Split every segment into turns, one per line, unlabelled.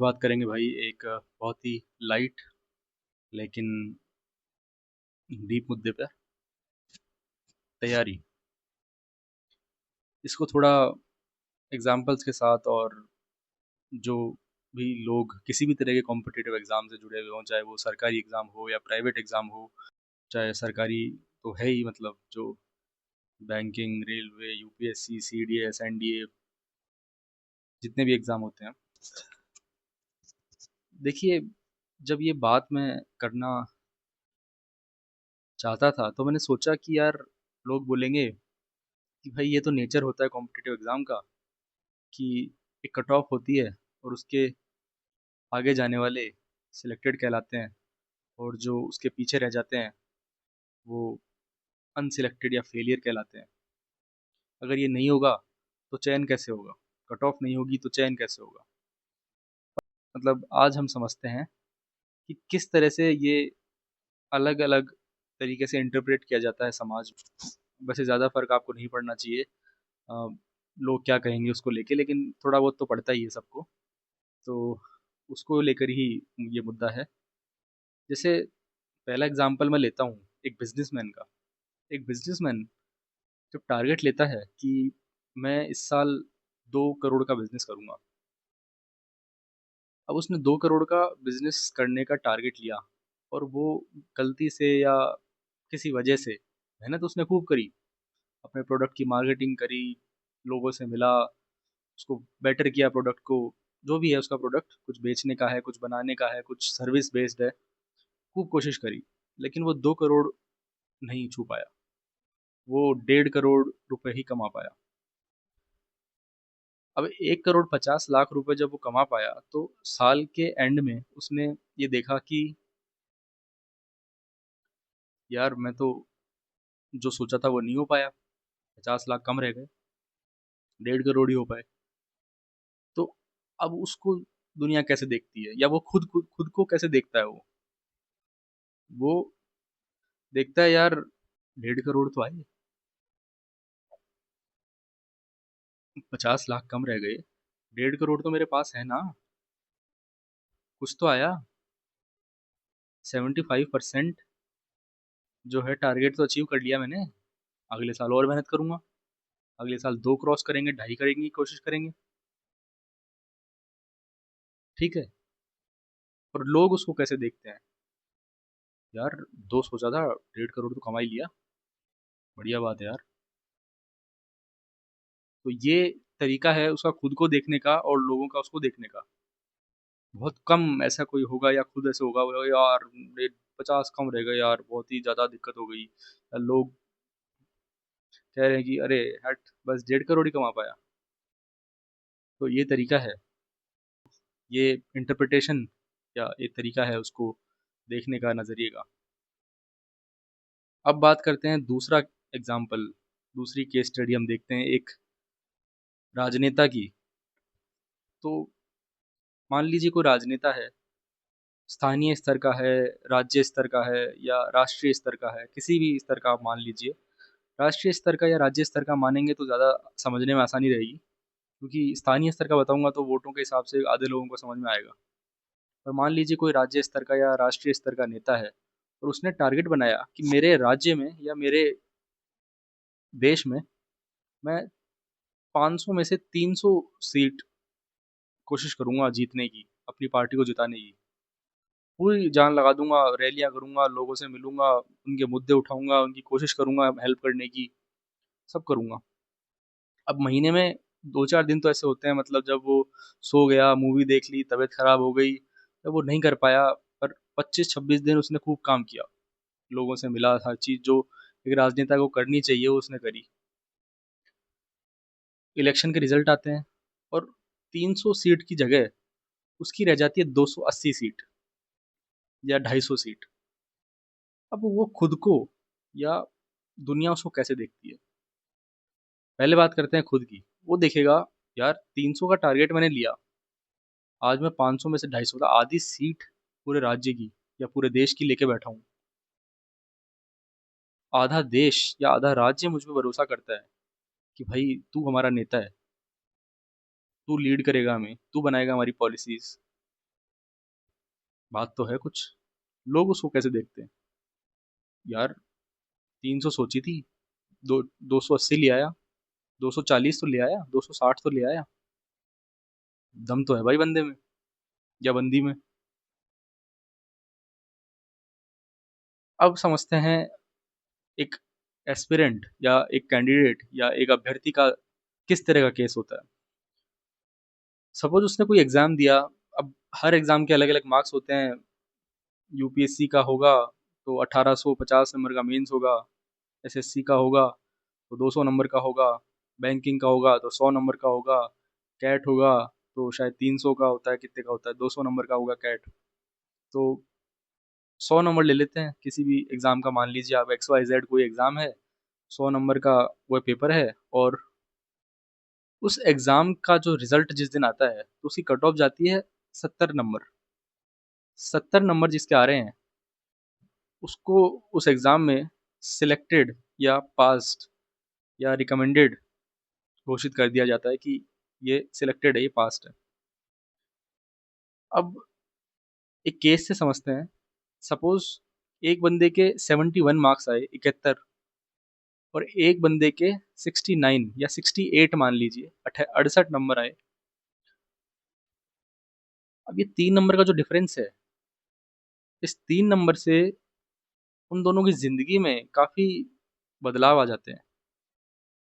बात करेंगे भाई एक बहुत ही लाइट लेकिन डीप मुद्दे पर। तैयारी। इसको थोड़ा एग्जाम्पल्स के साथ और जो भी लोग किसी भी तरह के कॉम्पिटिटिव एग्जाम से जुड़े हुए हों, चाहे वो सरकारी एग्जाम हो या प्राइवेट एग्जाम हो, चाहे सरकारी तो है ही, मतलब जो banking, railway, UPSC, CDS, NDA, जितने भी एग्जाम होते हैं। देखिए, जब ये बात मैं करना चाहता था तो मैंने सोचा कि यार, लोग बोलेंगे कि भाई ये तो नेचर होता है कॉम्पिटिटिव एग्जाम का, कि एक कट ऑफ होती है और उसके आगे जाने वाले सिलेक्टेड कहलाते हैं, और जो उसके पीछे रह जाते हैं वो अनसिलेक्टेड या फेलियर कहलाते हैं। अगर ये नहीं होगा तो चयन कैसे होगा? कट ऑफ नहीं होगी तो चयन कैसे होगा? मतलब आज हम समझते हैं कि किस तरह से ये अलग अलग तरीके से इंटरप्रेट किया जाता है समाज में। वैसे ज़्यादा फर्क आपको नहीं पड़ना चाहिए अ, लोग क्या कहेंगे उसको लेके, लेकिन थोड़ा बहुत तो पड़ता ही है सबको। तो उसको लेकर ही ये मुद्दा है। जैसे पहला एग्जांपल मैं लेता हूँ एक बिजनेसमैन का। एक बिजनेसमैन जब टारगेट लेता है कि मैं इस साल 2 करोड़ का बिजनेस करूंगा। अब उसने 2 करोड़ का बिजनेस करने का टारगेट लिया, और वो गलती से या किसी वजह से, मेहनत उसने खूब करी, अपने प्रोडक्ट की मार्केटिंग करी, लोगों से मिला, उसको बेटर किया प्रोडक्ट को। जो भी है उसका प्रोडक्ट, कुछ बेचने का है, कुछ बनाने का है, कुछ सर्विस बेस्ड है, खूब कोशिश करी, लेकिन वो 2 करोड़ नहीं छू पाया। वो 1.5 करोड़ रुपए ही कमा पाया। अब 1,50,00,000 रुपए जब वो कमा पाया तो साल के एंड में उसने ये देखा कि यार, मैं तो जो सोचा था वो नहीं हो पाया, 50 लाख कम रह गए, 1.5 करोड़ ही हो पाए। तो अब उसको दुनिया कैसे देखती है, या वो खुद को कैसे देखता है? वो देखता है यार, 1.5 करोड़ तो आए, 50 लाख कम रह गए, 1.5 करोड़ तो मेरे पास है ना, कुछ तो आया। 75% जो है टारगेट तो अचीव कर लिया मैंने। अगले साल और मेहनत करूंगा, अगले साल 2 क्रॉस करेंगे, ढाई करेंगे की कोशिश करेंगे। ठीक है। और लोग उसको कैसे देखते हैं? यार, दो सोचा था, 1.5 करोड़ तो कमा ही लिया, बढ़िया बात है यार। तो ये तरीका है उसका खुद को देखने का और लोगों का उसको देखने का। बहुत कम ऐसा कोई होगा या खुद ऐसे होगा, "वो यार, 50 कम रह गए यार, बहुत ही ज्यादा दिक्कत हो गई", या लोग कह रहे हैं कि अरे हट, बस 1.5 करोड़ ही कमा पाया। तो ये तरीका है, ये इंटरप्रिटेशन या एक तरीका है उसको देखने का, नजरिए का। अब बात करते हैं दूसरा एग्जाम्पल, दूसरी केस स्टडी हम देखते हैं एक राजनेता की। तो मान लीजिए कोई राजनेता है, स्थानीय स्तर का है, राज्य स्तर का है, या राष्ट्रीय स्तर का है, किसी भी स्तर का आप मान लीजिए। राष्ट्रीय स्तर का या राज्य स्तर का मानेंगे तो ज़्यादा समझने में आसानी रहेगी, क्योंकि स्थानीय स्तर का बताऊंगा तो वोटों के हिसाब से आधे लोगों को समझ में आएगा। और मान लीजिए कोई राज्य स्तर का या राष्ट्रीय स्तर का नेता है, और उसने टारगेट बनाया कि मेरे राज्य में या मेरे देश में मैं 500 में से 300 सीट कोशिश करूंगा जीतने की, अपनी पार्टी को जिताने की। पूरी जान लगा दूंगा, रैलियां करूंगा, लोगों से मिलूंगा, उनके मुद्दे उठाऊंगा, उनकी कोशिश करूंगा हेल्प करने की, सब करूंगा। अब महीने में 2-4 दिन तो ऐसे होते हैं, मतलब जब वो सो गया, मूवी देख ली, तबीयत खराब हो गई, जब वो नहीं कर पाया। पर 25-26 दिन उसने खूब काम किया, लोगों से मिला, हर चीज जो एक राजनेता को करनी चाहिए वो उसने करी। इलेक्शन के रिजल्ट आते हैं, और 300 सीट की जगह उसकी रह जाती है 280 सीट या 250 सीट। अब वो खुद को या दुनिया उसको कैसे देखती है? पहले बात करते हैं खुद की। वो देखेगा, यार 300 का टारगेट मैंने लिया, आज मैं 500 में से 250 का, आधी सीट पूरे राज्य की या पूरे देश की लेके बैठा हूँ। आधा देश या आधा राज्य मुझ पे भरोसा करता है कि भाई तू हमारा नेता है, तू लीड करेगा हमें, तू बनाएगा हमारी पॉलिसीज, बात तो है कुछ। लोग उसको कैसे देखते हैं? यार 300 सोची थी, दो 280 ले आया, 240 तो ले आया, 260 तो ले आया। दम तो है भाई बंदे में या बंदी में। अब समझते हैं एक एस्पिरेंट या एक कैंडिडेट या एक अभ्यर्थी का किस तरह का केस होता है। सपोज उसने कोई एग्जाम दिया। अब हर एग्जाम के अलग अलग मार्क्स होते हैं। यूपीएससी का होगा तो 1850 नंबर का मेंस होगा। एसएससी का होगा तो 200 नंबर का होगा। बैंकिंग का होगा तो 100 नंबर का होगा। कैट होगा तो शायद 300 का होता है, कितने का होता है, 200 नंबर का होगा कैट। तो 100 नंबर ले लेते हैं किसी भी एग्जाम का। मान लीजिए आप एक्स वाई जेड कोई एग्जाम है, 100 नंबर का वो पेपर है। और उस एग्जाम का जो रिजल्ट जिस दिन आता है तो उसकी कट ऑफ जाती है 70 नंबर। 70 नंबर जिसके आ रहे हैं उसको उस एग्जाम में सिलेक्टेड या पास्ड या रिकमेंडेड घोषित कर दिया जाता है कि ये सिलेक्टेड है, ये पास्ड है। अब एक केस से समझते हैं। सपोज एक बंदे के 71 मार्क्स आए, 71, और एक बंदे के 69 या 68 मान लीजिए 68 नंबर आए। अब ये 3 नंबर का जो डिफरेंस है, इस 3 नंबर से उन दोनों की जिंदगी में काफी बदलाव आ जाते हैं।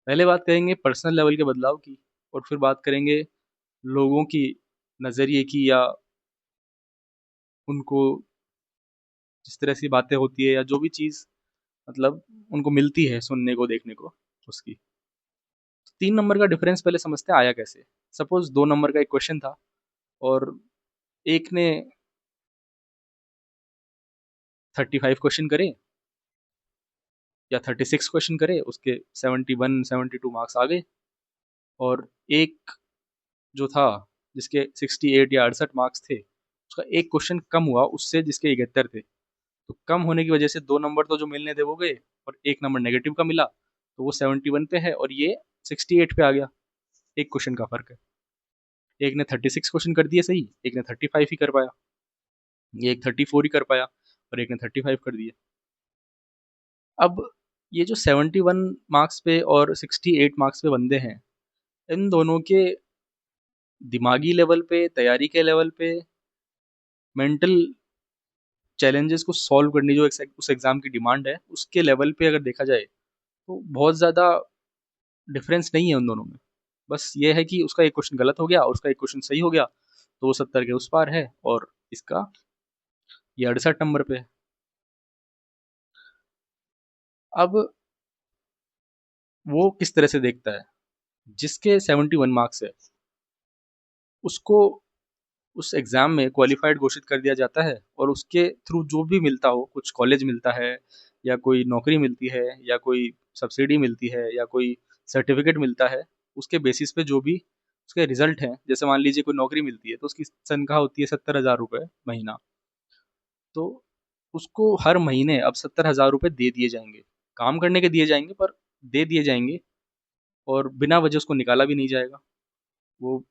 पहले बात करेंगे पर्सनल लेवल के बदलाव की, और फिर बात करेंगे लोगों की नजरिए की, या उनको जिस तरह से बातें होती है या जो भी चीज मतलब उनको मिलती है सुनने को देखने को उसकी। 3 नंबर का डिफरेंस पहले समझते हैं आया कैसे। सपोज 2 नंबर का एक क्वेश्चन था और एक ने 35 क्वेश्चन करे या 36 क्वेश्चन करे, उसके 71 72 मार्क्स आ गए। और एक जो था जिसके 68 या 68 मार्क्स थे, उसका एक क्वेश्चन कम हुआ उससे जिसके 71 थे। तो कम होने की वजह से 2 नंबर तो जो मिलने थे वो गए, और एक नंबर नेगेटिव का मिला, तो वो 71 पे है और ये 68 पे आ गया। एक क्वेश्चन का फर्क है। एक ने 36 क्वेश्चन कर दिए सही, एक ने 35 ही कर पाया। ये एक 34 ही कर पाया और एक ने 35 कर दिए। अब ये जो 71 मार्क्स पे और 68 मार्क्स पे बंदे हैं, इन दोनों के दिमागी लेवल पे, तैयारी के लेवल पे, मेंटल चैलेंजेस को सॉल्व करने जो उस एग्जाम की डिमांड है उसके लेवल पे अगर देखा जाए तो बहुत ज़्यादा डिफरेंस नहीं है उन दोनों में। बस ये है कि उसका एक क्वेश्चन गलत हो गया और उसका एक क्वेश्चन सही हो गया, तो वो 70 के उस पार है और इसका ये 68 नंबर पे है। अब वो किस तरह से देखता है? जिसके 71 मार्क्स है उसको उस एग्जाम में क्वालिफाइड घोषित कर दिया जाता है, और उसके थ्रू जो भी मिलता हो, कुछ कॉलेज मिलता है या कोई नौकरी मिलती है या कोई सब्सिडी मिलती है या कोई सर्टिफिकेट मिलता है, उसके बेसिस पे जो भी उसके रिजल्ट हैं, जैसे मान लीजिए कोई नौकरी मिलती है तो उसकी तनख्वाह होती है 70,000 रुपये महीना। तो उसको हर महीने अब 70,000 रुपये दे दिए जाएंगे। काम करने के दिए जाएंगे पर दे दिए जाएंगे, और बिना वजह उसको निकाला भी नहीं जाएगा। वो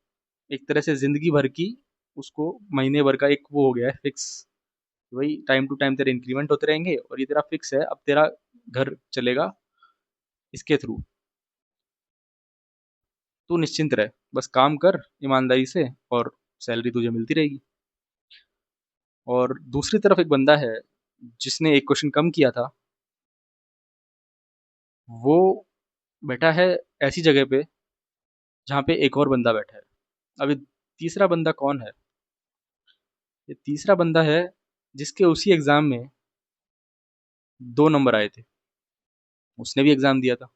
एक तरह से जिंदगी भर की उसको महीने भर का एक वो हो गया है फिक्स। वही टाइम टू टाइम तेरे इंक्रीमेंट होते रहेंगे और ये तेरा फिक्स है, अब तेरा घर चलेगा इसके थ्रू। तू निश्चिंत रहे, बस काम कर ईमानदारी से और सैलरी तुझे मिलती रहेगी। और दूसरी तरफ एक बंदा है जिसने एक क्वेश्चन कम किया था। वो बैठा है ऐसी जगह पे जहाँ पे एक और बंदा बैठा है। अभी तीसरा बंदा कौन है? ये तीसरा बंदा है जिसके उसी एग्जाम में 2 नंबर आए थे। उसने भी एग्जाम दिया था।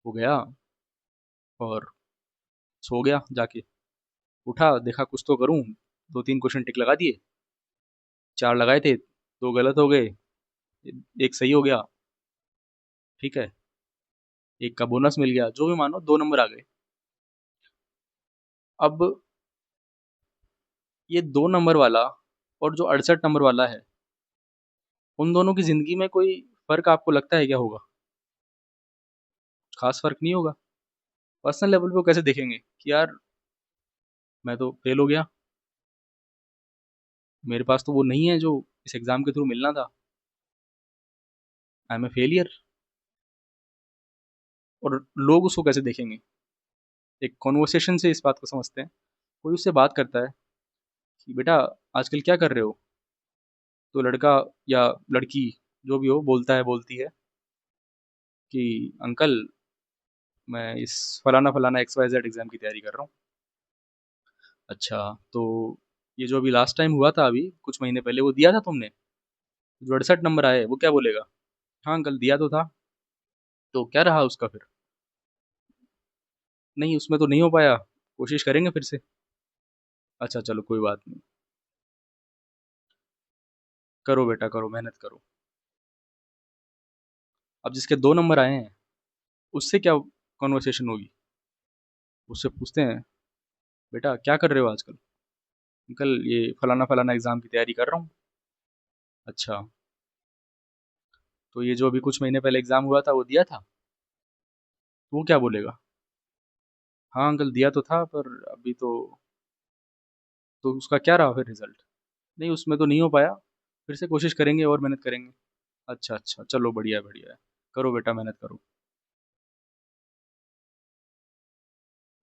वो गया और सो गया जाके। उठा, देखा कुछ तो करूं, 2 3 क्वेश्चन टिक लगा दिए। 4 लगाए थे, 2 गलत हो गए, एक सही हो गया। ठीक है, एक का बोनस मिल गया, जो भी मानो 2 नंबर आ गए। अब ये 2 नंबर वाला और जो 68 नंबर वाला है, उन दोनों की जिंदगी में कोई फर्क आपको लगता है क्या होगा? खास फर्क नहीं होगा। पर्सनल लेवल पे वो कैसे देखेंगे कि यार मैं तो फेल हो गया। मेरे पास तो वो नहीं है जो इस एग्ज़ाम के थ्रू मिलना था। I am a failure. और लोग उसको कैसे देखेंगे? एक कॉन्वर्सेशन से इस बात को समझते हैं। कोई उससे बात करता है कि बेटा आजकल क्या कर रहे हो? तो लड़का या लड़की जो भी हो बोलता है बोलती है कि अंकल मैं इस फलाना फलाना एक्स वाई जेड एग्ज़ाम की तैयारी कर रहा हूँ। अच्छा, तो ये जो अभी लास्ट टाइम हुआ था अभी कुछ महीने पहले वो दिया था तुमने? जो 68 नंबर आए वो क्या बोलेगा? हाँ अंकल दिया तो था। तो क्या रहा उसका फिर? नहीं उसमें तो नहीं हो पाया, कोशिश करेंगे फिर से। अच्छा चलो कोई बात नहीं। करो बेटा करो, मेहनत करो। अब जिसके 2 नंबर आए हैं, उससे क्या कन्वर्सेशन होगी? उससे पूछते हैं, बेटा क्या कर रहे हो आजकल? अंकल ये फलाना-फलाना एग्ज़ाम की तैयारी कर रहा हूँ। अच्छा, तो ये जो अभी कुछ महीने पहले एग्ज़ाम हुआ था वो दिया था? वो क्या बोलेगा? हाँ अंकल दिया तो था पर अभी तो उसका क्या रहा फिर रिज़ल्ट? नहीं उसमें तो नहीं हो पाया, फिर से कोशिश करेंगे और मेहनत करेंगे। अच्छा, अच्छा, चलो बढ़िया है, बढ़िया है। करो बेटा मेहनत करो।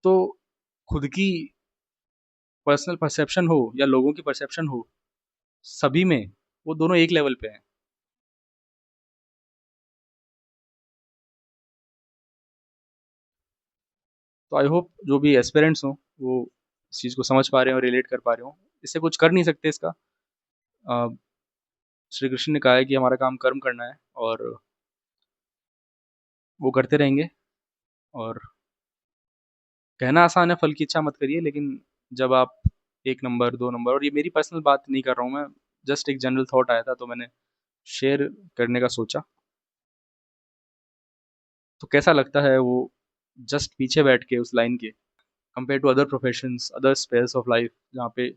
तो खुद की पर्सनल परसेप्शन हो या लोगों की परसेप्शन हो, सभी में वो दोनों एक लेवल पे हैं। तो आई होप जो भी एस्पिरेंट्स हों, वो इस चीज़ को समझ पा रहे हों, रिलेट कर पा रहे हों। इससे कुछ कर नहीं सकते इसका। अ, श्री कृष्ण ने कहा है कि हमारा काम कर्म करना है और वो करते रहेंगे और कहना आसान है फल की इच्छा मत करिए, लेकिन जब आप 1 नंबर, 2 नंबर और ये मेरी पर्सनल बात नहीं कर रहा हूँ मैं, जस्ट एक जनरल थॉट आया था तो मैंने शेयर करने का सोचा। तो कैसा लगता है वो जस्ट पीछे बैठ के उस लाइन के compare to other professions, other spheres of life जहाँ पे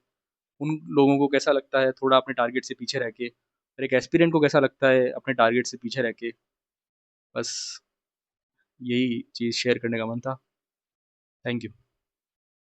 उन लोगों को कैसा लगता है थोड़ा अपने टारगेट से पीछे रह के और एक एस्पिरेंट को कैसा लगता है अपने टारगेट से पीछे रह के। बस यही चीज़ शेयर करने का मन था। Thank you.